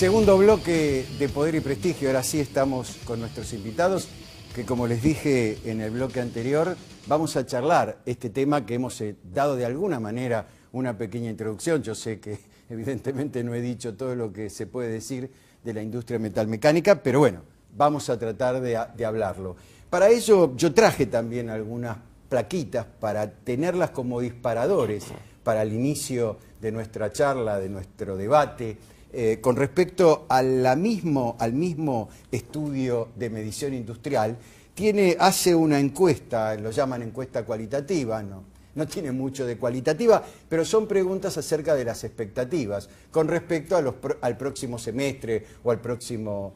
Segundo bloque de Poder y Prestigio. Ahora sí estamos con nuestros invitados, que como les dije en el bloque anterior, vamos a charlar este tema que hemos dado de alguna manera una pequeña introducción. Yo sé que evidentemente no he dicho todo lo que se puede decir de la industria metalmecánica, pero bueno, vamos a tratar de hablarlo. Para ello yo traje también algunas plaquitas para tenerlas como disparadores para el inicio de nuestra charla, de nuestro debate, con respecto al mismo estudio de medición industrial. Hace una encuesta, lo llaman encuesta cualitativa, no tiene mucho de cualitativa, pero son preguntas acerca de las expectativas con respecto al próximo semestre o al próximo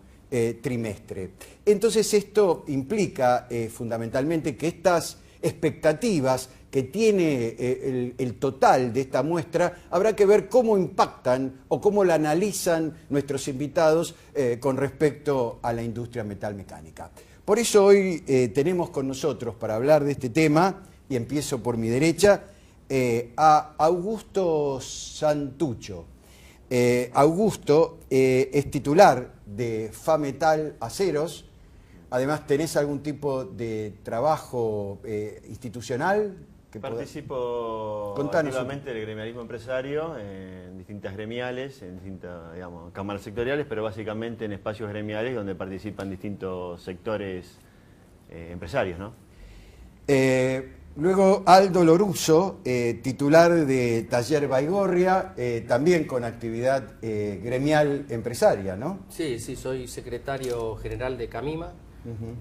trimestre. Entonces esto implica fundamentalmente que estas expectativas que tiene el total de esta muestra, habrá que ver cómo impactan o cómo la analizan nuestros invitados con respecto a la industria metalmecánica. Por eso hoy tenemos con nosotros, para hablar de este tema, y empiezo por mi derecha, a Augusto Santucho. Augusto es titular de FAMetal Aceros. Además, ¿tenés algún tipo de trabajo institucional? Participo activamente del gremialismo empresario en distintas gremiales, en distintas, digamos, cámaras sectoriales, pero básicamente en espacios gremiales donde participan distintos sectores empresarios, ¿no? Luego Aldo Loruso, titular de Taller Baigorria, también con actividad gremial empresaria, ¿no? Sí, soy secretario general de CAMIMA,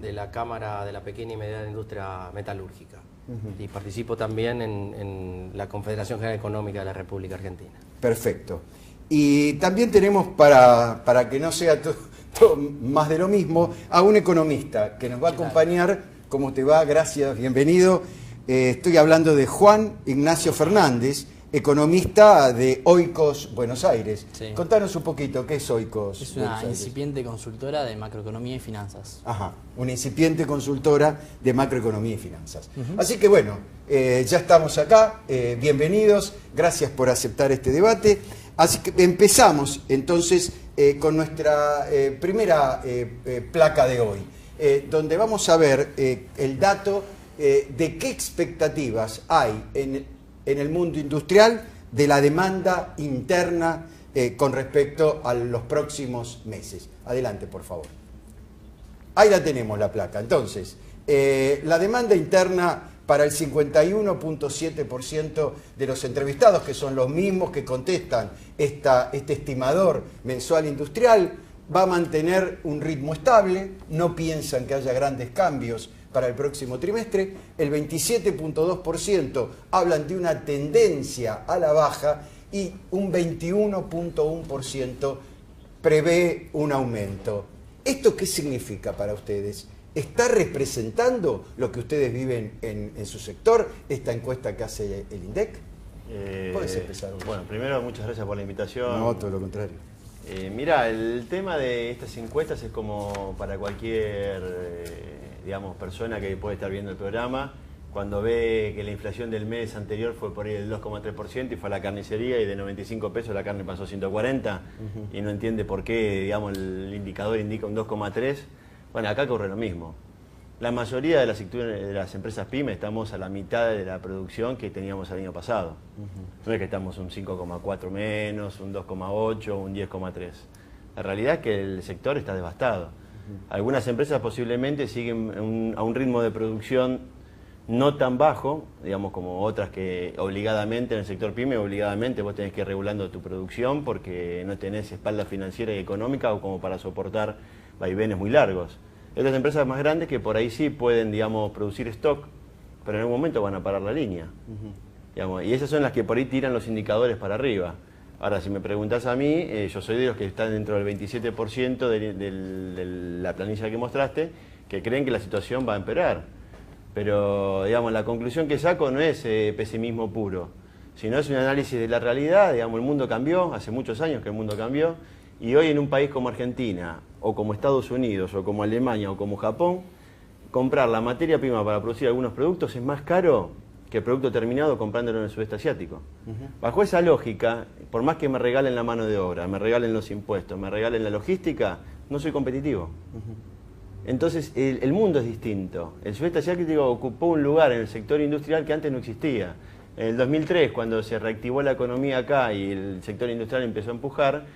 de la Cámara de la Pequeña y Mediana Industria Metalúrgica. Y participo también en la Confederación General Económica de la República Argentina. Perfecto. Y también tenemos, para que no sea todo más de lo mismo, a un economista que nos va a acompañar. ¿Cómo te va? Gracias, bienvenido. Estoy hablando de Juan Ignacio Fernández, economista de Oikos Buenos Aires. Sí. Contanos un poquito, ¿qué es Oikos? Es una incipiente consultora de macroeconomía y finanzas. Ajá, una incipiente consultora de macroeconomía y finanzas. Así que bueno, ya estamos acá, bienvenidos, gracias por aceptar este debate. Así que empezamos entonces con nuestra primera placa de hoy, donde vamos a ver el dato de qué expectativas hay en el mundo industrial de la demanda interna con respecto a los próximos meses. Adelante, por favor. Ahí la tenemos, la placa. Entonces, la demanda interna para el 51.7% de los entrevistados, que son los mismos que contestan este estimador mensual industrial, va a mantener un ritmo estable, no piensan que haya grandes cambios para el próximo trimestre. El 27.2% hablan de una tendencia a la baja y un 21.1% prevé un aumento. ¿Esto qué significa para ustedes? ¿Está representando lo que ustedes viven en su sector, esta encuesta que hace el INDEC? Puedes empezar. Bueno, primero, muchas gracias por la invitación. No, todo lo contrario. Mira, el tema de estas encuestas es como para cualquier digamos, persona que puede estar viendo el programa, cuando ve que la inflación del mes anterior fue por ahí del 2,3% y fue a la carnicería y de 95 pesos la carne pasó a 140 y no entiende por qué, digamos, el indicador indica un 2,3. Bueno, acá ocurre lo mismo. La mayoría de las empresas pymes estamos a la mitad de la producción que teníamos el año pasado. No es que estamos un 5,4 menos, un 2,8, un 10,3. La realidad es que el sector está devastado. Algunas empresas posiblemente siguen a un ritmo de producción no tan bajo, digamos, como otras que obligadamente en el sector pyme, obligadamente vos tenés que ir regulando tu producción porque no tenés espalda financiera y económica o como para soportar vaivenes muy largos. Hay otras empresas más grandes que por ahí sí pueden, digamos, producir stock, pero en algún momento van a parar la línea. Digamos, y esas son las que por ahí tiran los indicadores para arriba. Ahora, si me preguntás a mí, yo soy de los que están dentro del 27% de la planilla que mostraste, que creen que la situación va a empeorar. Pero, digamos, la conclusión que saco no es pesimismo puro, sino es un análisis de la realidad. Digamos, el mundo cambió, hace muchos años que el mundo cambió, y hoy en un país como Argentina, o como Estados Unidos, o como Alemania, o como Japón, comprar la materia prima para producir algunos productos es más caro que el producto terminado comprándolo en el sudeste asiático. Bajo esa lógica, por más que me regalen la mano de obra, me regalen los impuestos, me regalen la logística, no soy competitivo. Entonces, el mundo es distinto. El sudeste asiático ocupó un lugar en el sector industrial que antes no existía. En el 2003, cuando se reactivó la economía acá y el sector industrial empezó a empujar,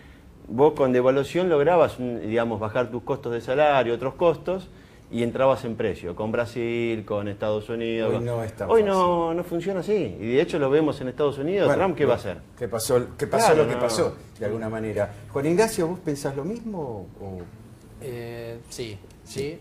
vos con devaluación lograbas, digamos, bajar tus costos de salario, otros costos, y entrabas en precio, con Brasil, con Estados Unidos. Hoy no es tan Hoy fácil. no funciona así. Y de hecho lo vemos en Estados Unidos. Bueno, Trump, ¿qué va a hacer? ¿Qué pasó Claro, lo que no. pasó, de alguna manera? Juan Ignacio, ¿vos pensás lo mismo? Sí,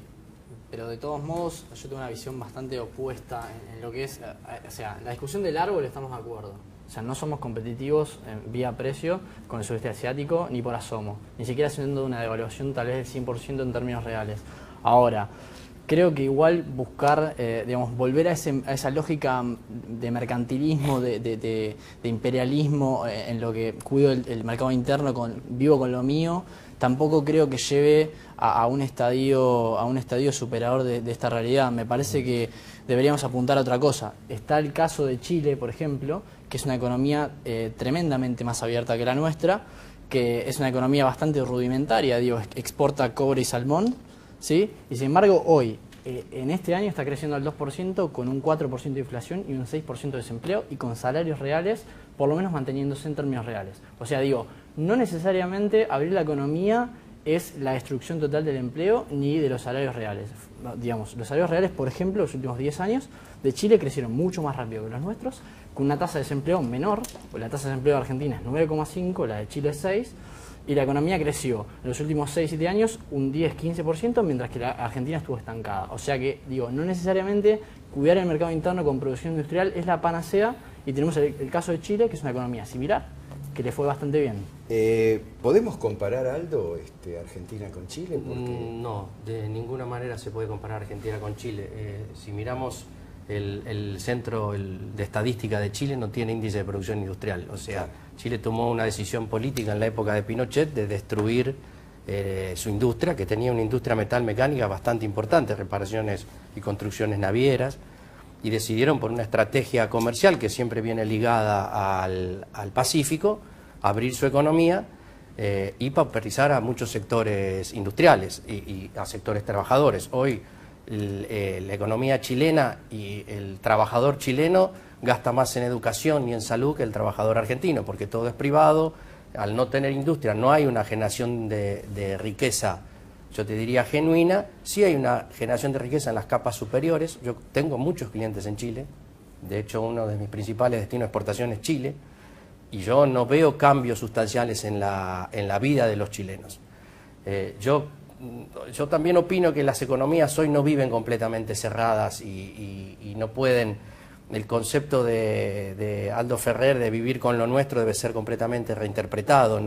pero de todos modos yo tengo una visión bastante opuesta en lo que es, o sea, la discusión del árbol estamos de acuerdo. O sea, no somos competitivos en vía precio con el sudeste asiático ni por asomo, ni siquiera haciendo una devaluación tal vez del 100% en términos reales. Ahora, creo que igual buscar, digamos, volver a esa lógica de mercantilismo, de imperialismo, en lo que cuido el mercado interno, vivo con lo mío, tampoco creo que lleve a un estadio superador de esta realidad. Me parece que deberíamos apuntar a otra cosa. Está el caso de Chile, por ejemplo, que es una economía tremendamente más abierta que la nuestra, que es una economía bastante rudimentaria, digo, exporta cobre y salmón, ¿sí? Y sin embargo, hoy, en este año está creciendo al 2%, con un 4% de inflación y un 6% de desempleo, y con salarios reales, por lo menos manteniéndose en términos reales. O sea, digo, no necesariamente abrir la economía es la destrucción total del empleo ni de los salarios reales. Digamos, los salarios reales, por ejemplo, los últimos 10 años de Chile crecieron mucho más rápido que los nuestros, con una tasa de desempleo menor. La tasa de desempleo de Argentina es 9,5, la de Chile es 6, y la economía creció en los últimos 6-7 años un 10-15%, mientras que la Argentina estuvo estancada. O sea que, digo, no necesariamente cuidar el mercado interno con producción industrial es la panacea, y tenemos el caso de Chile, que es una economía similar, que le fue bastante bien. ¿Podemos comparar, Aldo, Argentina con Chile? Porque... No, de ninguna manera se puede comparar Argentina con Chile. Si miramos el centro de estadística de Chile, no tiene índice de producción industrial. O sea, Chile tomó una decisión política en la época de Pinochet de destruir su industria, que tenía una industria metalmecánica bastante importante, reparaciones y construcciones navieras, y decidieron, por una estrategia comercial que siempre viene ligada al Pacífico, abrir su economía y pauperizar a muchos sectores industriales y a sectores trabajadores. Hoy la economía chilena y el trabajador chileno gasta más en educación y en salud que el trabajador argentino, porque todo es privado. Al no tener industria no hay una generación de riqueza, yo te diría genuina. Sí hay una generación de riqueza en las capas superiores. Yo tengo muchos clientes en Chile, de hecho uno de mis principales destinos de exportación es Chile, y yo no veo cambios sustanciales en la vida de los chilenos. Yo también opino que las economías hoy no viven completamente cerradas y no pueden. El concepto de Aldo Ferrer de vivir con lo nuestro debe ser completamente reinterpretado.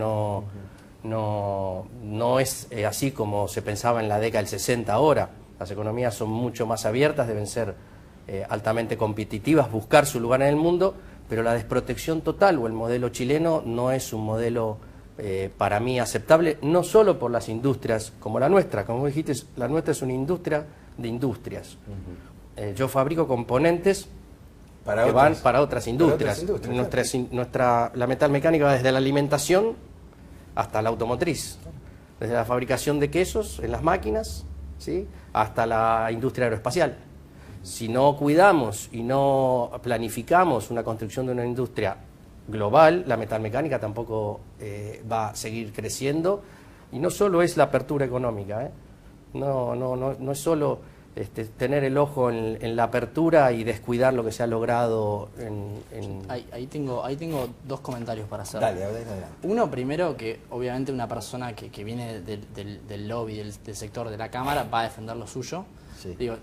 No es así como se pensaba en la década del 60 ahora. Las economías son mucho más abiertas, deben ser altamente competitivas, buscar su lugar en el mundo, pero la desprotección total o el modelo chileno no es un modelo para mí aceptable, no solo por las industrias como la nuestra. Como dijiste, la nuestra es una industria de industrias. Yo fabrico componentes que van para otras industrias. La metalmecánica va desde la alimentación hasta la automotriz, desde la fabricación de quesos en las máquinas, ¿sí?, hasta la industria aeroespacial. Si no cuidamos y no planificamos una construcción de una industria global, la metalmecánica tampoco va a seguir creciendo. Y no solo es la apertura económica, no es solo tener el ojo en la apertura y descuidar lo que se ha logrado Ahí tengo dos comentarios para hacer. Dale, adelante. Uno, primero, que obviamente una persona que viene del lobby, del sector de la Cámara, va a defender lo suyo. Sí. Digo,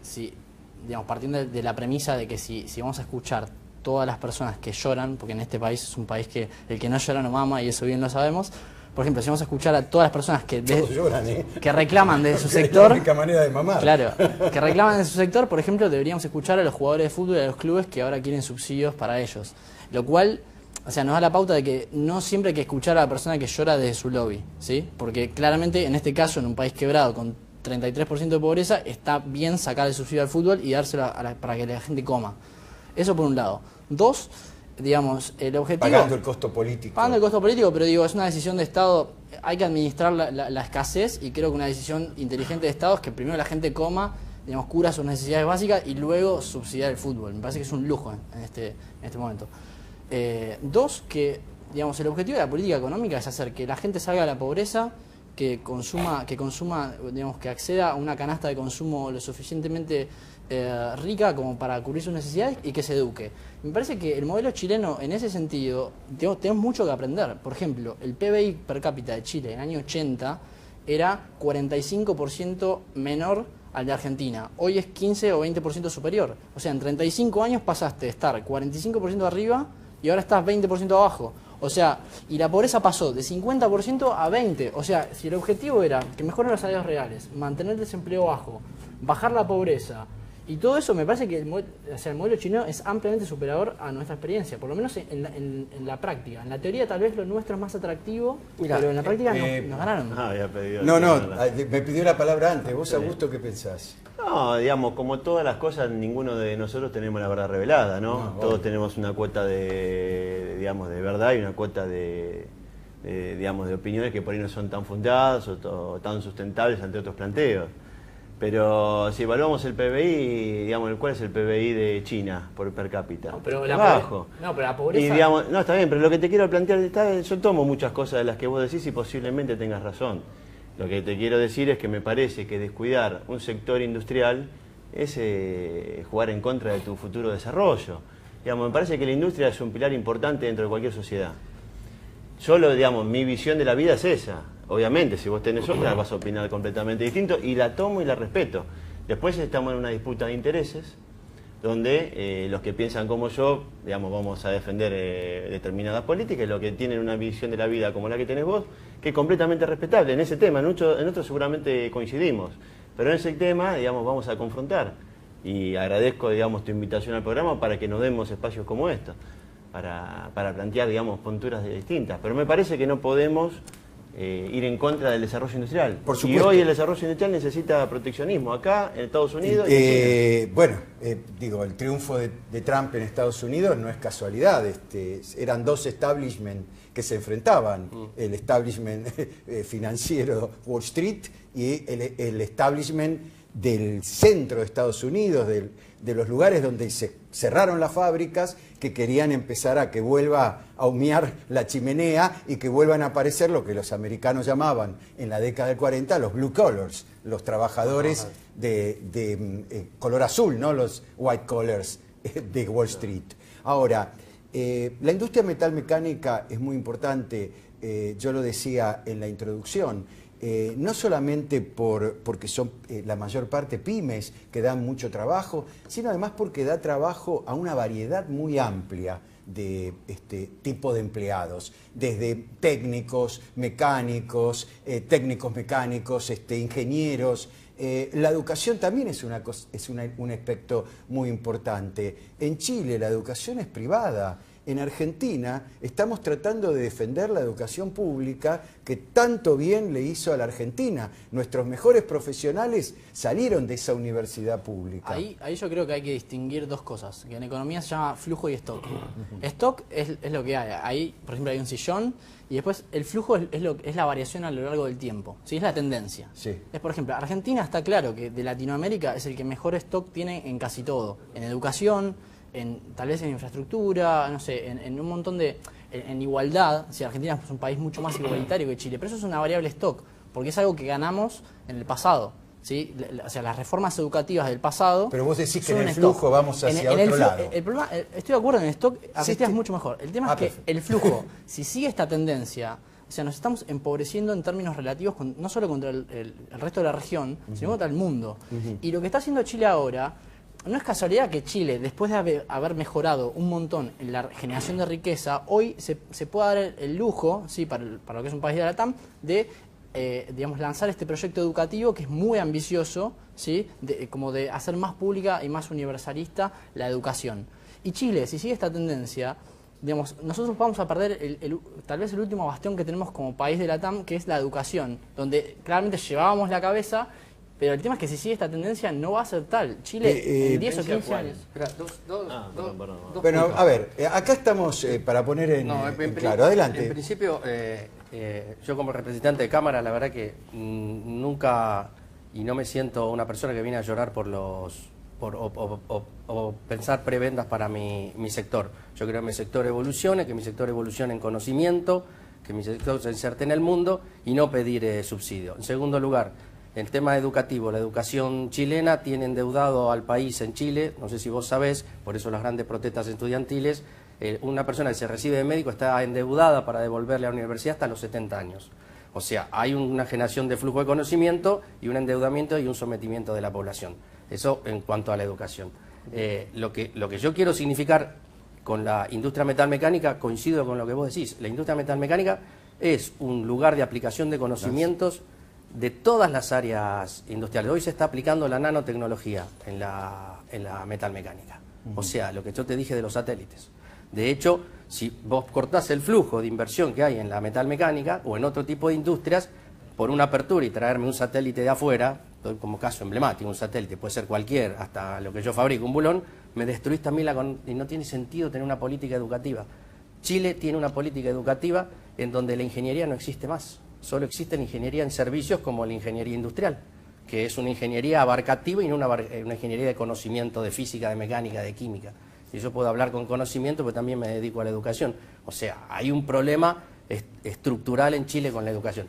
digamos, partiendo de la premisa de que si vamos a escuchar todas las personas que lloran, porque en este país es un país que el que no llora no mama, y eso bien lo sabemos. Por ejemplo, si vamos a escuchar a todas las personas que lloran, que reclaman de su Es la sector, única manera de mamar. claro, que reclaman de su sector, por ejemplo, deberíamos escuchar a los jugadores de fútbol y a los clubes que ahora quieren subsidios para ellos. Lo cual, o sea, nos da la pauta de que no siempre hay que escuchar a la persona que llora desde su lobby, ¿sí? Porque claramente, en este caso, en un país quebrado con 33% de pobreza, está bien sacar el subsidio al fútbol y dárselo para que la gente coma. Eso por un lado. Dos, digamos, el objetivo... Pagando el costo político. Pagando el costo político, pero digo, es una decisión de Estado, hay que administrar la escasez, y creo que una decisión inteligente de Estado es que primero la gente coma, digamos, cura sus necesidades básicas y luego subsidiar el fútbol. Me parece que es un lujo en este momento. Dos, que digamos, el objetivo de la política económica es hacer que la gente salga de la pobreza, que consuma, digamos, que acceda a una canasta de consumo lo suficientemente rica como para cubrir sus necesidades y que se eduque. Me parece que el modelo chileno, en ese sentido, tenemos mucho que aprender. Por ejemplo, el PBI per cápita de Chile en el año 80 era 45% menor al de Argentina. Hoy es 15 o 20% superior. O sea, en 35 años pasaste de estar 45% arriba y ahora estás 20% abajo. O sea, y la pobreza pasó de 50% a 20%. O sea, si el objetivo era que mejoren los salarios reales, mantener el desempleo bajo, bajar la pobreza, y todo eso, me parece que el modelo chileno es ampliamente superador a nuestra experiencia, por lo menos en la práctica. En la teoría tal vez lo nuestro es más atractivo, pero en la práctica nos ganaron. Me pidió la palabra antes. ¿Vos, Augusto, qué pensás? No, digamos, como todas las cosas, ninguno de nosotros tenemos la verdad revelada, ¿no? Todos tenemos una cuota de verdad y una cuota de opiniones que por ahí no son tan fundadas o tan sustentables ante otros planteos. Pero si evaluamos el PBI, digamos, ¿cuál es el PBI de China por per cápita? No, pero bajo. La pobreza... Y digamos, no, está bien, pero lo que te quiero plantear, yo tomo muchas cosas de las que vos decís y posiblemente tengas razón. Lo que te quiero decir es que me parece que descuidar un sector industrial es jugar en contra de tu futuro desarrollo. Digamos, me parece que la industria es un pilar importante dentro de cualquier sociedad. Solo, digamos, mi visión de la vida es esa. Obviamente, si vos tenés otra, vas a opinar completamente distinto y la tomo y la respeto. Después estamos en una disputa de intereses donde los que piensan como yo, digamos, vamos a defender determinadas políticas, y los que tienen una visión de la vida como la que tenés vos, que es completamente respetable. En ese tema, en otros seguramente coincidimos, pero en ese tema, digamos, vamos a confrontar. Y agradezco, digamos, tu invitación al programa para que nos demos espacios como estos, para plantear, digamos, posturas distintas. Pero me parece que no podemos ir en contra del desarrollo industrial. Por supuesto. Y hoy el desarrollo industrial necesita proteccionismo, acá en Estados Unidos y en China. El triunfo de Trump en Estados Unidos no es casualidad. Eran dos establishments que se enfrentaban, el establishment financiero Wall Street y el establishment del centro de Estados Unidos, de los lugares donde se cerraron las fábricas, que querían empezar a que vuelva a humear la chimenea y que vuelvan a aparecer lo que los americanos llamaban en la década del 40 los blue collars, los trabajadores de color azul, no los white collars de Wall Street. Ahora, la industria metalmecánica es muy importante, yo lo decía en la introducción. No solamente porque son la mayor parte pymes que dan mucho trabajo, sino además porque da trabajo a una variedad muy amplia de tipo de empleados, desde técnicos, mecánicos, ingenieros. La educación también es un aspecto muy importante. En Chile la educación es privada. En Argentina estamos tratando de defender la educación pública que tanto bien le hizo a la Argentina. Nuestros mejores profesionales salieron de esa universidad pública. Ahí yo creo que hay que distinguir dos cosas, que en economía se llama flujo y stock. Stock es lo que hay. Ahí, por ejemplo, hay un sillón y después el flujo es la variación a lo largo del tiempo. ¿Sí? Es la tendencia. Sí. Por ejemplo, Argentina está claro que de Latinoamérica es el que mejor stock tiene en casi todo. En educación, tal vez en infraestructura, no sé, en un montón en igualdad. Si Argentina es un país mucho más igualitario que Chile, pero eso es una variable stock, porque es algo que ganamos en el pasado, ¿sí? O sea, las reformas educativas del pasado. Pero vos decís que en el flujo vamos hacia otro lado. El problema, estoy de acuerdo, en el stock Argentina es mucho mejor. El tema es que el flujo, si sigue esta tendencia, o sea, nos estamos empobreciendo en términos relativos, no solo contra el resto de la región, sino contra el mundo. Y lo que está haciendo Chile ahora, no es casualidad que Chile, después de haber mejorado un montón en la generación de riqueza, hoy se pueda dar el lujo, ¿sí? para lo que es un país de la LATAM, de lanzar este proyecto educativo que es muy ambicioso, ¿sí? Como de hacer más pública y más universalista la educación. Y Chile, si sigue esta tendencia, nosotros vamos a perder tal vez el último bastión que tenemos como país de la LATAM, que es la educación, donde claramente llevábamos la cabeza. Pero el tema es que si sigue esta tendencia no va a ser tal. Chile en 10 o 15 años. Espera, Perdón. Bueno, a ver, acá estamos para poner en claro. Adelante. En principio, yo como representante de Cámara, la verdad que nunca, y no me siento una persona que viene a llorar por o pensar prebendas para mi sector. Yo creo que mi sector evolucione, en conocimiento, que mi sector se inserte en el mundo y no pedir subsidio. En segundo lugar, el tema educativo, la educación chilena tiene endeudado al país en Chile, no sé si vos sabés, por eso las grandes protestas estudiantiles, una persona que se recibe de médico está endeudada para devolverle a la universidad hasta los 70 años. O sea, hay una generación de flujo de conocimiento y un endeudamiento y un sometimiento de la población. Eso en cuanto a la educación. Lo que yo quiero significar con la industria metalmecánica, coincido con lo que vos decís, la industria metalmecánica es un lugar de aplicación de conocimientos de todas las áreas industriales. Hoy se está aplicando la nanotecnología en la metalmecánica. O sea, lo que yo te dije de los satélites. De hecho, si vos cortás el flujo de inversión que hay en la metalmecánica o en otro tipo de industrias, por una apertura y traerme un satélite de afuera, doy como caso emblemático, un satélite, puede ser cualquier, hasta lo que yo fabrico, un bulón, me destruís también y no tiene sentido tener una política educativa. Chile tiene una política educativa en donde la ingeniería no existe más. Solo existe la ingeniería en servicios como la ingeniería industrial, que es una ingeniería abarcativa y no una ingeniería de conocimiento, de física, de mecánica, de química. Y yo puedo hablar con conocimiento, pero también me dedico a la educación. O sea, hay un problema estructural en Chile con la educación.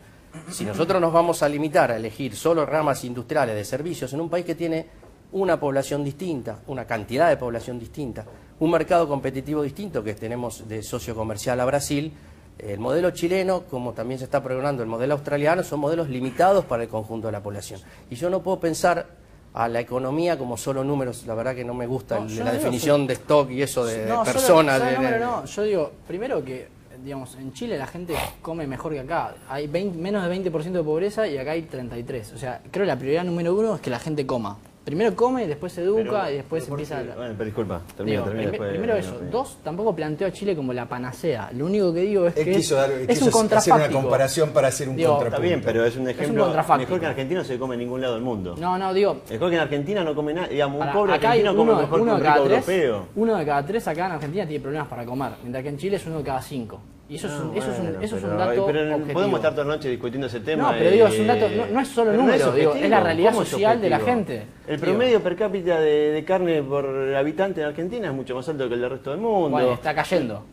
Si nosotros nos vamos a limitar a elegir solo ramas industriales de servicios en un país que tiene una población distinta, una cantidad de población distinta, un mercado competitivo distinto que tenemos de socio comercial a Brasil, el modelo chileno, como también se está programando el modelo australiano, son modelos limitados para el conjunto de la población. Y yo no puedo pensar a la economía como solo números. La verdad que no me gusta la definición de stock y eso de personas. Yo digo, primero que, digamos, en Chile la gente come mejor que acá. Hay menos de 20% de pobreza y acá hay 33%. O sea, creo que la prioridad número uno es que la gente coma. Primero come, después se educa y después empieza a... Bueno, pero disculpa, termina después. Primero eso. Dos, tampoco planteo a Chile como la panacea. Lo único que digo es que es un contrafáctico. Hacer una comparación para hacer un contrapunto. Está bien, pero es un ejemplo. Mejor que en Argentina no se come en ningún lado del mundo. No, digo... Mejor que en Argentina no come nada. Digamos, un pobre argentino come mejor que un rico europeo. Uno de cada tres acá en Argentina tiene problemas para comer, mientras que en Chile es uno de cada 5. Y eso es un dato pero objetivo. Podemos estar toda la noche discutiendo ese tema. No, pero digo, es un dato, no es solo número, digo, es la realidad social de la gente. El promedio per cápita de carne por habitante en Argentina es mucho más alto que el del resto del mundo. Bueno, está cayendo.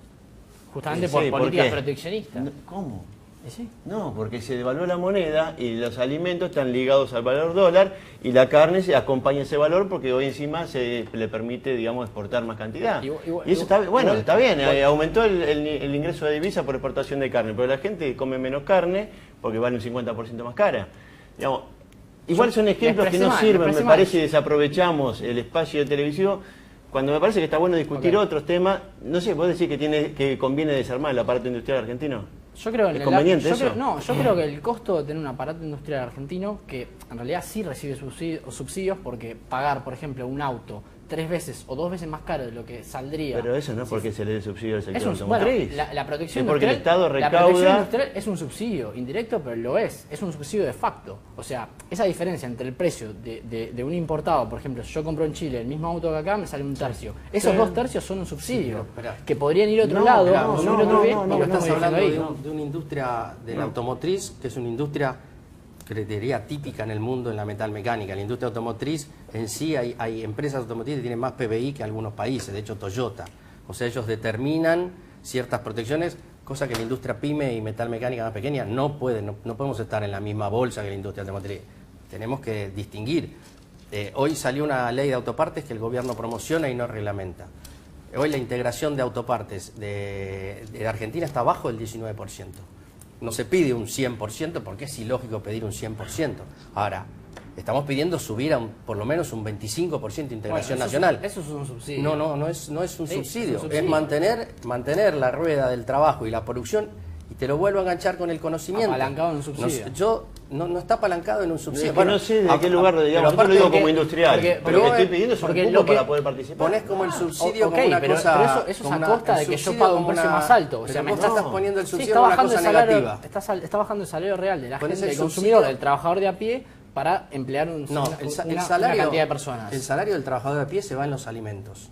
Justamente por políticas proteccionistas. ¿Cómo? ¿Sí? No, porque se devaluó la moneda y los alimentos están ligados al valor dólar y la carne se acompaña ese valor porque hoy encima se le permite, digamos, exportar más cantidad. Y eso está bien, aumentó el ingreso de divisa por exportación de carne, pero la gente come menos carne porque vale un 50% más cara. Digamos, igual son ejemplos que no sirven, me parece, y desaprovechamos el espacio televisivo. Cuando me parece que está bueno discutir otros temas, no sé, ¿vos decís que conviene desarmar el aparato industrial argentino? Yo creo ¿Es conveniente eso? Yo creo que el costo de tener un aparato industrial argentino, que en realidad sí recibe subsidios, porque pagar, por ejemplo, un auto 3 veces o 2 veces más caro de lo que saldría... Pero eso no es porque se le dé subsidio al sector automotriz. Bueno, la protección porque industrial, el Estado recauda... La protección industrial es un subsidio indirecto, pero lo es un subsidio de facto. O sea, esa diferencia entre el precio de un importado, por ejemplo, si yo compro en Chile el mismo auto que acá, me sale un tercio. Esos 2 tercios son un subsidio, que podrían ir a otro lado, consumir otro bien, y lo estamos hablando ahí. de una industria de la automotriz, que es una industria... creería típica en el mundo en la metalmecánica. La industria automotriz en sí hay empresas automotrices que tienen más PBI que algunos países, de hecho Toyota. O sea, ellos determinan ciertas protecciones, cosa que la industria pyme y metalmecánica más pequeña no podemos estar en la misma bolsa que la industria automotriz. Tenemos que distinguir. Hoy salió una ley de autopartes que el gobierno promociona y no reglamenta. Hoy la integración de autopartes de Argentina está bajo el 19%. No se pide un 100% porque es ilógico pedir un 100%. Ahora, estamos pidiendo subir a por lo menos un 25% de integración nacional. Eso es un subsidio. No es un subsidio. Es mantener la rueda del trabajo y la producción y te lo vuelvo a enganchar con el conocimiento. Apalancado en un subsidio. No está apalancado en un subsidio. Es que no sé de qué lugar, digamos, yo lo digo como industrial. Pero lo que estoy pidiendo es un cupo para poder participar. Pones como el subsidio como una cosa... Pero eso es a costa de que yo pago un precio más alto. O sea, me estás poniendo el subsidio como una cosa negativa. Está bajando el salario real de la gente, del consumidor, del trabajador de a pie, para emplear una salario, cantidad de personas. El salario del trabajador a pie se va en los alimentos.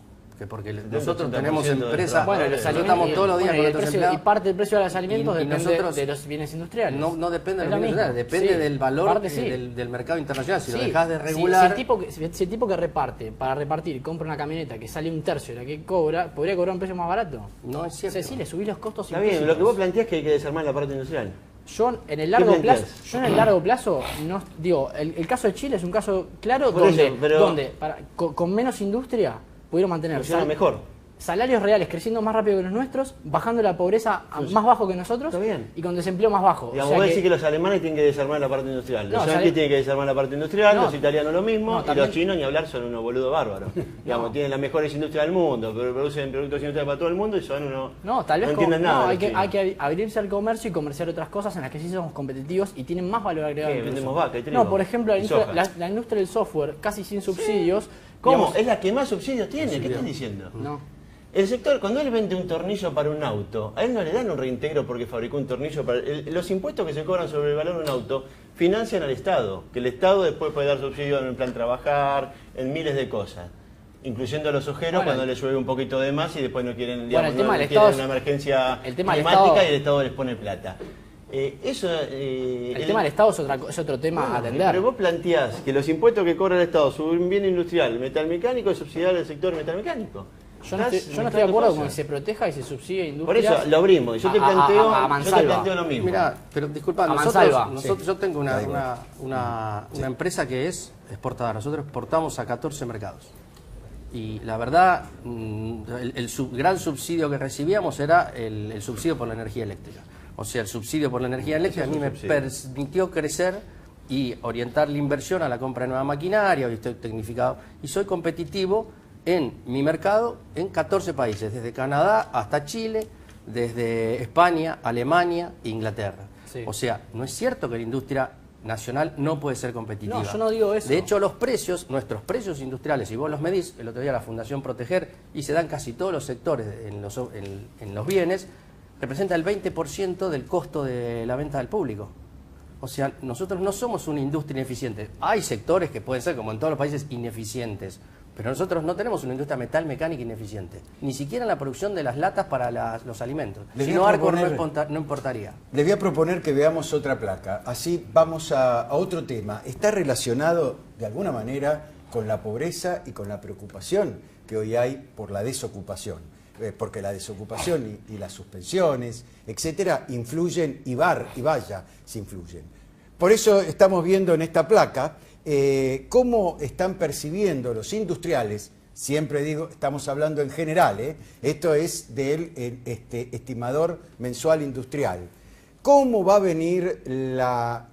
Porque nosotros 80% tenemos del empresas, Bueno, los nosotros alimentos, estamos todos los días con nuestros empleados. y parte del precio de los alimentos Y depende nosotros- de los bienes industriales. No depende Es del lo bienes mismo. depende Sí, del valor parte sí. del mercado internacional. Si lo Sí, dejas de si regular... el tipo que reparte, para repartir, compra una camioneta que sale un tercio de la que cobra, ¿podría cobrar un precio más barato? No es O cierto. sea, sí, le subís los costos Está bien, implícitos. lo que vos planteás es que hay que desarmar la parte industrial. Yo en el largo plazo, planteás? no digo, el caso de Chile es un caso claro Por donde, eso, pero- donde con menos industria pudieron mantener Funciona mejor. salarios reales creciendo más rápido que los nuestros, bajando la pobreza más bajo que nosotros Está bien. y con desempleo más bajo. Digamos, O sea vos que- decís que los alemanes tienen que desarmar la parte industrial, No, los yanquis tienen que desarmar la parte industrial, No. los italianos lo mismo, No, y también- los chinos ni hablar son unos boludos bárbaros. Digamos, tienen las mejores industrias del mundo, pero producen productos industriales para todo el mundo y son unos... No, tal vez no entienden nada. hay, los chinos. hay que abrirse al comercio y comerciar otras cosas en las que sí somos competitivos y tienen más valor agregado. ¿Qué? incluso. Vendemos vaca y trigo No, por ejemplo, la y industria, soja. la industria del software, casi sin subsidios. ¿Cómo? digamos, Es la que más subsidios tiene, ¿qué estás diciendo? No. El sector, cuando él vende un tornillo para un auto, a él no le dan un reintegro porque fabricó un tornillo para... los impuestos que se cobran sobre el valor de un auto financian al Estado, que el Estado después puede dar subsidio en el plan trabajar, en miles de cosas. Incluyendo a los ojeros Bueno, cuando les llueve un poquito de más y después no quieren, Bueno, digamos, el tema no del quieren Estado una emergencia el tema del climática Estado- y el Estado les pone plata. El tema del Estado es otro tema a atender. Pero vos planteás que los impuestos que cobra el Estado sobre un bien industrial, metalmecánico, es subsidiar el sector metalmecánico. Yo no estoy de acuerdo con que se proteja y se subsidie Por industrias. eso lo abrimos. Y yo te planteo, a yo te mansalva. planteo lo mismo. Mira, pero disculpa, A mansalva, nosotros yo tengo Da igual. una empresa que es exportadora. Nosotros exportamos a 14 mercados. Y la verdad, gran subsidio que recibíamos era el subsidio por la energía eléctrica. O sea, el subsidio por la energía eléctrica a mí me permitió crecer y orientar la inversión a la compra de nueva maquinaria. Hoy estoy tecnificado y soy competitivo en mi mercado en 14 países, desde Canadá hasta Chile, desde España, Alemania e Inglaterra. Sí. O sea, no es cierto que la industria nacional no puede ser competitiva. No, yo no digo eso. De hecho, los precios, nuestros precios industriales, si vos los medís, el otro día la Fundación Proteger, y se dan casi todos los sectores en los bienes, representa el 20% del costo de la venta del público. O sea, nosotros no somos una industria ineficiente. Hay sectores que pueden ser, como en todos los países, ineficientes. Pero nosotros no tenemos una industria metal mecánica ineficiente. Ni siquiera en la producción de las latas para los alimentos. Le Si voy no, a Arcor proponer- no importaría. Les voy a proponer que veamos otra placa. Así vamos a otro tema. Está relacionado de alguna manera con la pobreza y con la preocupación que hoy hay por la desocupación. Porque la desocupación y las suspensiones, etcétera, influyen y vaya, se influyen. Por eso estamos viendo en esta placa cómo están percibiendo los industriales. Siempre digo, estamos hablando en general, esto es del estimador mensual industrial. ¿Cómo va a venir la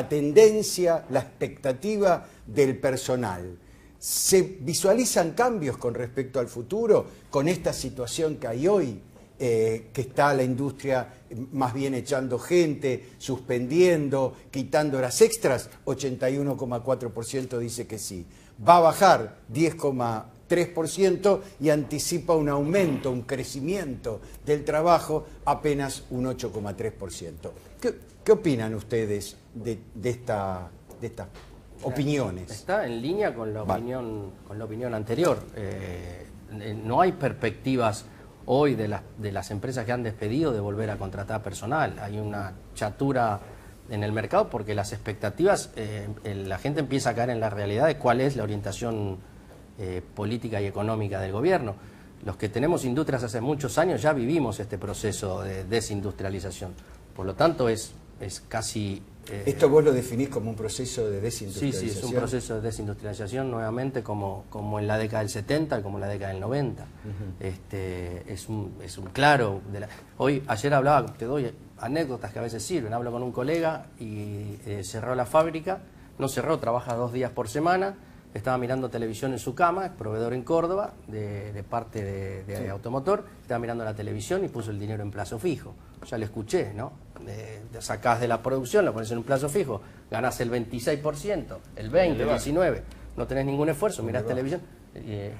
tendencia, la expectativa del personal? ¿Se visualizan cambios con respecto al futuro con esta situación que hay hoy? Que está la industria más bien echando gente, suspendiendo, quitando horas extras, 81,4% dice que sí. Va a bajar 10,3% y anticipa un aumento, un crecimiento del trabajo apenas un 8,3%. ¿Qué opinan ustedes de estas opiniones? Está en línea con la opinión anterior. No hay perspectivas hoy de las empresas que han despedido de volver a contratar personal. Hay una chatura en el mercado porque las expectativas, la gente empieza a caer en la realidad de cuál es la orientación política y económica del gobierno. Los que tenemos industrias hace muchos años ya vivimos este proceso de desindustrialización. Por lo tanto, es casi... ¿Esto vos lo definís como un proceso de Sí, desindustrialización? sí, es un proceso de desindustrialización nuevamente como en la década del 70, como en la década del 90. Es un claro... Ayer hablaba, te doy anécdotas que a veces sirven. Hablo con un colega y cerró la fábrica, no cerró, trabaja 2 días por semana, estaba mirando televisión en su cama, proveedor en Córdoba, de parte de automotor, estaba mirando la televisión y puso el dinero en plazo fijo. Ya lo escuché, ¿no? Sacás de la producción, lo pones en un plazo fijo, ganás el 26%, el 20%, el 19%, no tenés ningún esfuerzo, mirás televisión.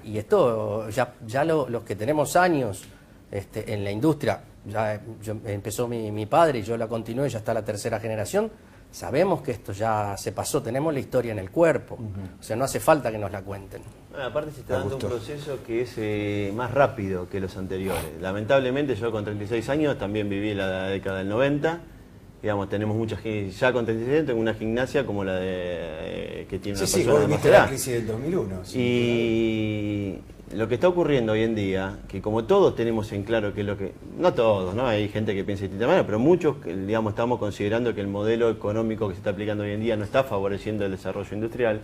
Y esto, ya los que tenemos años en la industria, empezó mi padre y yo la continué, ya está la tercera generación, sabemos que esto ya se pasó, tenemos la historia en el cuerpo, o sea, no hace falta que nos la cuenten. Aparte se está dando un proceso que es más rápido que los anteriores. Lamentablemente yo con 36 años también viví la década del 90. Digamos, tenemos muchas, ya con 36 tengo una gimnasia como la de que tiene una persona de más edad. La crisis del 2001. Y lo que está ocurriendo hoy en día, que como todos tenemos en claro que es lo que, no todos, ¿no? Hay gente que piensa de distinta manera, pero muchos, digamos, estamos considerando que el modelo económico que se está aplicando hoy en día no está favoreciendo el desarrollo industrial.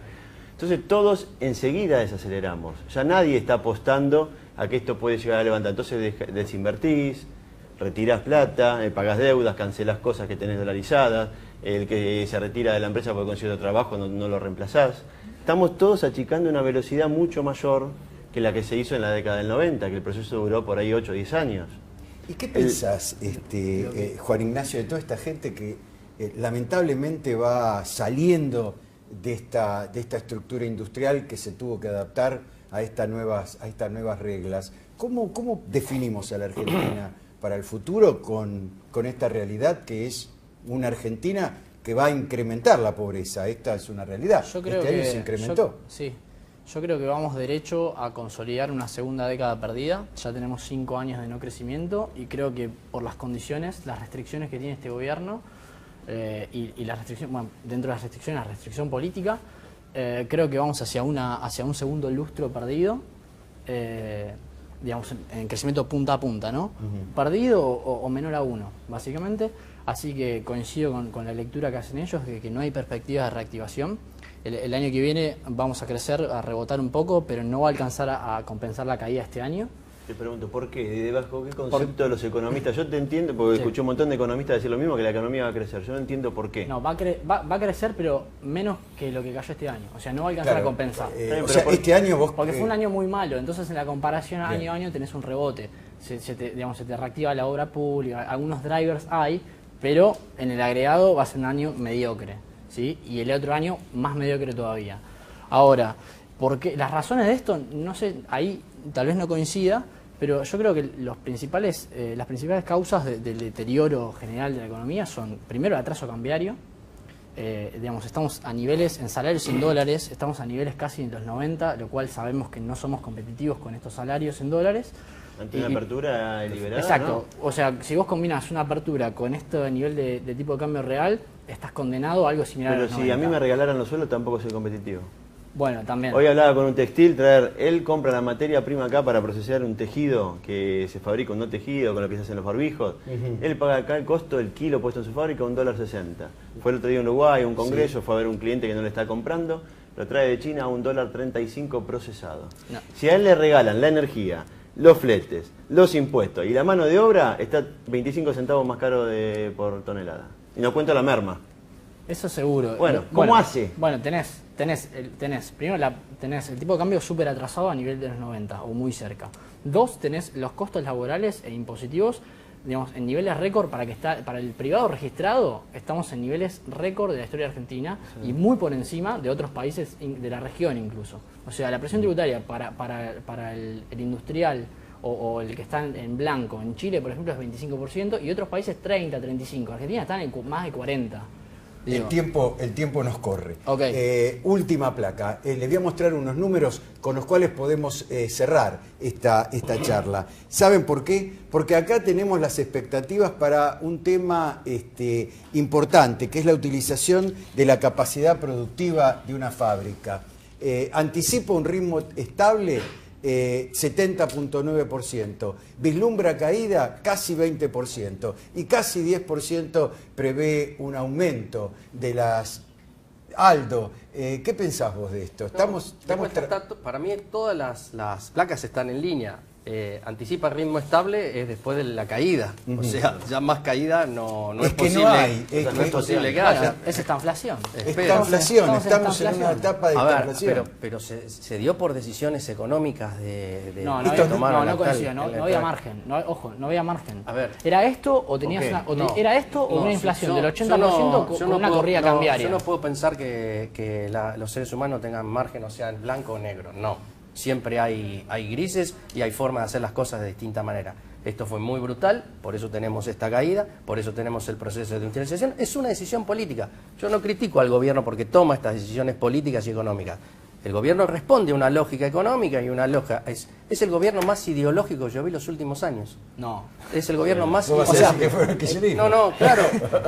Entonces todos enseguida desaceleramos. Ya nadie está apostando a que esto puede llegar a levantar. Entonces desinvertís, retirás plata, pagás deudas, cancelás cosas que tenés dolarizadas, el que se retira de la empresa porque consigue otro trabajo no lo reemplazás. Estamos todos achicando una velocidad mucho mayor que la que se hizo en la década del 90, que el proceso duró por ahí 8 o 10 años. ¿Y qué pensás, Juan Ignacio, de toda esta gente que lamentablemente va saliendo de esta estructura industrial que se tuvo que adaptar a estas nuevas reglas? ¿Cómo definimos a la Argentina para el futuro con esta realidad que es una Argentina que va a incrementar la pobreza? Esta es una realidad. Yo creo este año se incrementó. Yo creo que vamos derecho a consolidar una segunda década perdida. Ya tenemos 5 años de no crecimiento y creo que por las condiciones, las restricciones que tiene este gobierno y las restricciones, bueno, dentro de las restricciones, la restricción política, creo que vamos hacia un segundo lustro perdido. Digamos, en crecimiento punta a punta, ¿no? Perdido o menor a 1, básicamente. Así que coincido con la lectura que hacen ellos, que no hay perspectivas de reactivación. El año que viene vamos a crecer, a rebotar un poco, pero no va a alcanzar a compensar la caída este año. Te pregunto, ¿por qué? ¿Debajo qué concepto de los economistas? Yo te entiendo, porque escuché un montón de economistas decir lo mismo, que la economía va a crecer. Yo no entiendo por qué. No, va a crecer, pero menos que lo que cayó este año. O sea, no va a alcanzar a compensar. O sea, este año vos... Porque fue un año muy malo, entonces en la comparación año a año tenés un rebote. Se te reactiva la obra pública, algunos drivers hay, pero en el agregado va a ser un año mediocre, ¿sí? Y el otro año más mediocre todavía. Ahora, las razones de esto, no sé, ahí tal vez no coincida, pero yo creo que las principales causas del deterioro general de la economía son, primero, el atraso cambiario. Estamos a niveles, en salarios en dólares, estamos a niveles casi en los 90, lo cual sabemos que no somos competitivos con estos salarios en dólares. Ante una apertura liberada, exacto, ¿no? O sea, si vos combinas una apertura con este nivel de tipo de cambio real, estás condenado a algo similar. Pero a los si 90. a mí me regalaran los suelos, tampoco soy competitivo. Bueno, también. Hoy hablaba con un textil, él compra la materia prima acá para procesar un tejido que se fabrica, un no tejido, con lo que se hacen los barbijos. Él paga acá el costo del kilo puesto en su fábrica, $1.60. Fue el otro día en Uruguay, un congreso, fue a ver un cliente que no le está comprando, lo trae de China a $1.35 procesado. No. Si a él le regalan la energía, los fletes, los impuestos y la mano de obra, está 25 centavos más caro por tonelada. Y no cuenta la merma. Eso seguro. Bueno, ¿cómo hace? Bueno, primero tenés el tipo de cambio súper atrasado a nivel de los 90 o muy cerca. 2, tenés los costos laborales e impositivos, digamos, en niveles récord para el privado registrado, estamos en niveles récord de la historia argentina y muy por encima de otros países de la región incluso. O sea, la presión tributaria para el industrial o el que está en blanco en Chile, por ejemplo, es 25% y otros países 30, 35. Argentina está en más de 40. El tiempo nos corre. Okay. Última placa. Les voy a mostrar unos números con los cuales podemos cerrar esta charla. ¿Saben por qué? Porque acá tenemos las expectativas para un tema importante, que es la utilización de la capacidad productiva de una fábrica. Anticipa un ritmo estable, 70.9%, vislumbra caída casi 20% y casi 10% prevé un aumento de las... Aldo, ¿qué pensás vos de esto? Para mí todas las placas están en línea. Anticipa ritmo estable es después de la caída. O sea, ya más caída no es posible. No hay, no es posible que haya. Es esta inflación. Esta inflación, estamos en una etapa de inflación. Pero se dio por decisiones económicas de no coincido, no había margen. No había margen. A ver. ¿Era esto o tenías era esto o una inflación del 80% con una corrida cambiaria? Yo no puedo pensar que los seres humanos tengan margen, o sea, en blanco o negro. No. Siempre hay grises y hay formas de hacer las cosas de distinta manera. Esto fue muy brutal, por eso tenemos esta caída, por eso tenemos el proceso de industrialización. Es una decisión política. Yo no critico al gobierno porque toma estas decisiones políticas y económicas. El gobierno responde a una lógica económica y una lógica... Es el gobierno más ideológico que yo vi los últimos años. No. Es el gobierno más... ¿Cómo vas a decir que fue el kirchnerismo? No, claro.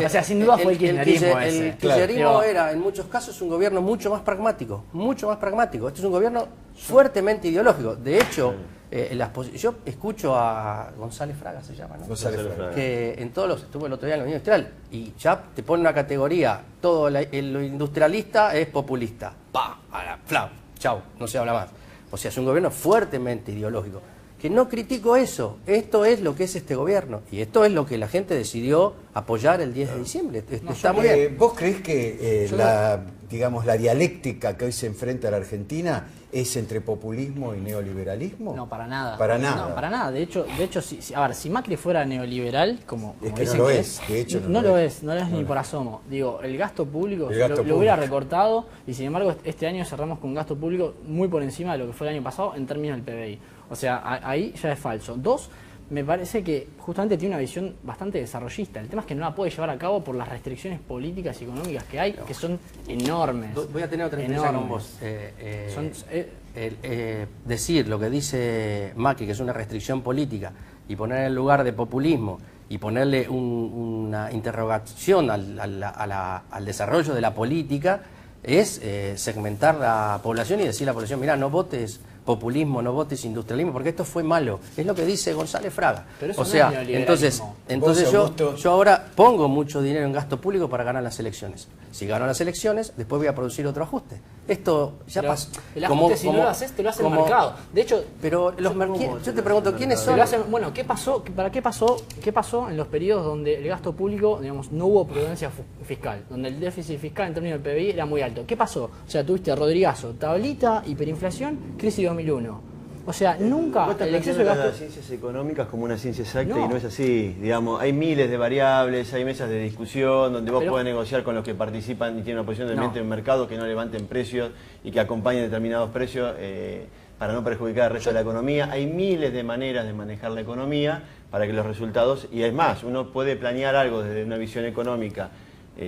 O sea, sin duda fue el kirchnerismo ese. El kirchnerismo Claro. era, en muchos casos, un gobierno mucho más pragmático. Mucho más pragmático. Este es un gobierno fuertemente ideológico. De hecho, yo escucho a González Fraga, se llama, ¿no? González Fraga. Que en todos los... Estuvo el otro día en la Unión Industrial y ya te pone una categoría. Todo lo industrialista es populista. ¡Pah! ¡Flau! Chau, no se habla más. O sea, es un gobierno fuertemente ideológico. Que no critico eso. Esto es lo que es este gobierno. Y esto es lo que la gente decidió apoyar el 10 de diciembre. Está muy bien. ¿Vos creés que digamos, la dialéctica que hoy se enfrenta a la Argentina es entre populismo y neoliberalismo? No, para nada. Para nada. No, para nada. De hecho a ver, si Macri fuera neoliberal, como Es que dicen no lo que es, de hecho no lo es ni por asomo. Digo, el gasto público lo hubiera recortado y sin embargo este año cerramos con un gasto público muy por encima de lo que fue el año pasado en términos del PBI. O sea, ahí ya es falso. Dos, me parece que justamente tiene una visión bastante desarrollista. El tema es que no la puede llevar a cabo por las restricciones políticas y económicas que hay, que son enormes. Voy a tener otra experiencia con vos. Decir lo que dice Macri, que es una restricción política, y poner en el lugar de populismo y ponerle una interrogación al desarrollo de la política, es segmentar la población y decir a la población, mira, no votes populismo, no votes industrialismo, porque esto fue malo. Es lo que dice González Fraga. Pero eso o sea, no es neoliberalismo. entonces Augusto, yo ahora pongo mucho dinero en gasto público para ganar las elecciones. Si gano las elecciones, después voy a producir otro ajuste. Esto ya pasó. El ajuste, si no lo haces, te lo hace el mercado. De hecho, pero yo te pregunto, ¿quiénes son? Bueno, ¿qué pasó en los periodos donde el gasto público, digamos, no hubo prudencia fiscal? Donde el déficit fiscal en términos del PBI era muy alto. ¿Qué pasó? O sea, tuviste a Rodrigazo, tablita, hiperinflación, crisis 2001. O sea, nunca Vos estás el exceso de planteando gasto... las ciencias económicas como una ciencia exacta No. y no es así. Digamos, hay miles de variables, hay mesas de discusión donde vos Pero- podés negociar con los que participan y tienen una posición de No. mente en un mercado que no levanten precios y que acompañen determinados precios para no perjudicar al resto de la economía. Hay miles de maneras de manejar la economía para que los resultados, y es más, uno puede planear algo desde una visión económica,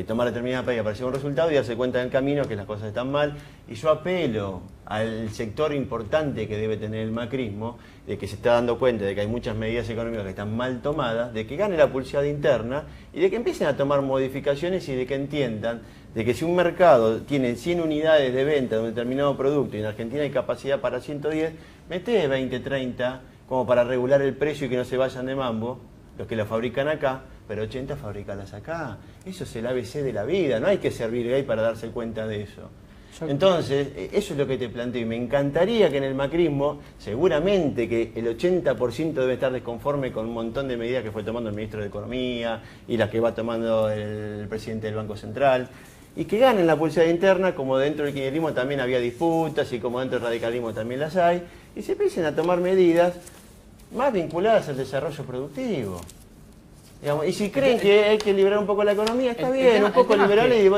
tomar determinadas medidas para llegar a un resultado y darse cuenta en el camino que las cosas están mal. Y yo apelo al sector importante que debe tener el macrismo, de que se está dando cuenta de que hay muchas medidas económicas que están mal tomadas, de que gane la pulseada interna y de que empiecen a tomar modificaciones y de que entiendan de que si un mercado tiene 100 unidades de venta de un determinado producto y en Argentina hay capacidad para 110, mete 20, 30 como para regular el precio y que no se vayan de mambo los que la fabrican acá, pero 80 fabricalas acá. Eso es el ABC de la vida, no hay que servir gay para darse cuenta de eso. Entonces, eso es lo que te planteo y me encantaría que en el macrismo, seguramente que el 80% debe estar desconforme con un montón de medidas que fue tomando el ministro de Economía y las que va tomando el presidente del Banco Central, y que ganen la pulseada interna, como dentro del kirchnerismo también había disputas y como dentro del radicalismo también las hay, y se empiecen a tomar medidas más vinculadas al desarrollo productivo. Digamos, y si creen que hay que liberar un poco la economía, está bien, un poco liberales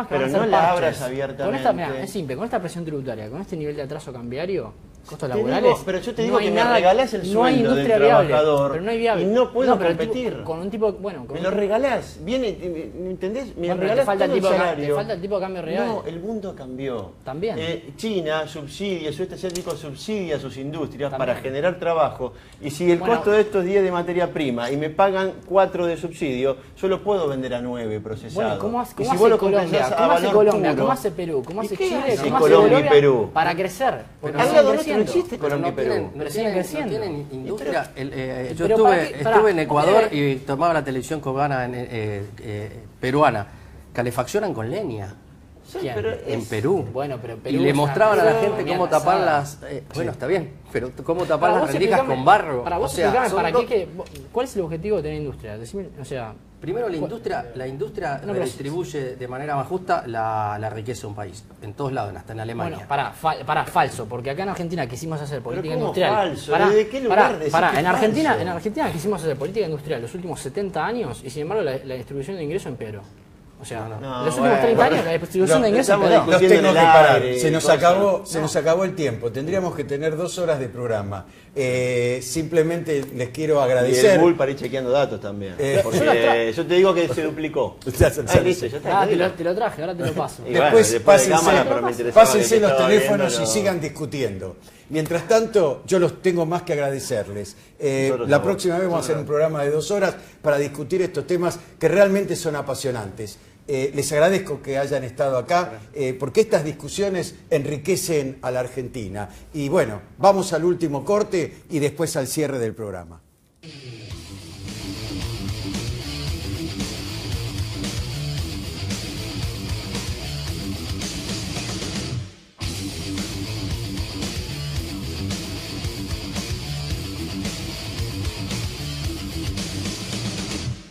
pero no la abras abiertamente. Con esta, mirá, es simple, con esta presión tributaria, con este nivel de atraso cambiario, costos Te laborales. digo, pero yo te no digo hay que nada, me regalás el no hay sueldo del industria viable, trabajador pero no hay viable. y no puedo pero el competir. tipo, con un tipo, bueno, con Me lo regalás, viene, ¿me entendés? Me bueno, regalás te falta, todo el tipo, el salario. te falta el tipo de cambio real. No, el mundo cambió. También. China subsidia, el sudeste asiático subsidia sus industrias También. para generar trabajo. Y si el Bueno, costo de estos 10 de materia prima y me pagan 4 de subsidio, yo lo puedo vender a 9 procesado. Bueno, ¿cómo hace, Y cómo si hace vos lo Colombia? compensás a ¿Cómo hace valor Colombia? puro, ¿Cómo hace Perú? ¿Cómo ¿Y hace qué Chile? hace ¿Cómo hace Colombia y Perú? Para crecer. Porque Al siguen lado nuestro no creciendo. existe Colombia y Perú. Pero siguen creciendo. No tienen industria. Yo Pero ¿para qué? estuve en Ecuador Pará. y tomaba la televisión cubana peruana. Calefaccionan con leña. ¿Quién? Pero En Perú. Bueno, pero Perú y le es una mostraban a la cosa gente bien cómo tapar avanzada. las... bueno, está bien, pero cómo tapar Para las vos rendijas explicame- con barro. Para vos O sea, explicame, son ¿para dos- qué? ¿Cuál es el objetivo de tener industria? Decime, o sea... Primero, la industria No, pero- redistribuye de manera más justa la riqueza de un país. En todos lados, hasta en Alemania. Bueno, para falso, porque acá en Argentina quisimos hacer política ¿cómo industrial. falso? Pará, ¿Desde qué lugar decís que en es Argentina, falso? quisimos hacer política industrial los últimos 70 años y sin embargo la distribución de ingresos empeoró. O O sea, No, en los últimos 30 años la distribución de ingresos estamos quedó. Los discutiendo tengo en que el parar. aire, Se nos acabó el tiempo. Tendríamos que tener 2 horas de programa. Simplemente les quiero Y agradecer. el Bull para ir chequeando datos también. Porque yo te digo que se duplicó. Listo, ya está. Te lo traje, ahora te lo paso. Y bueno, Después después de cámara, pero me interesaba pásense que los estaba teléfonos viendo, y no. sigan discutiendo. Mientras tanto, yo los tengo más que agradecerles. Nosotros La a vos. próxima vez vamos a hacer un programa de 2 horas para discutir estos temas que realmente son apasionantes. Les agradezco que hayan estado acá, porque estas discusiones enriquecen a la Argentina. Y bueno, vamos al último corte y después al cierre del programa.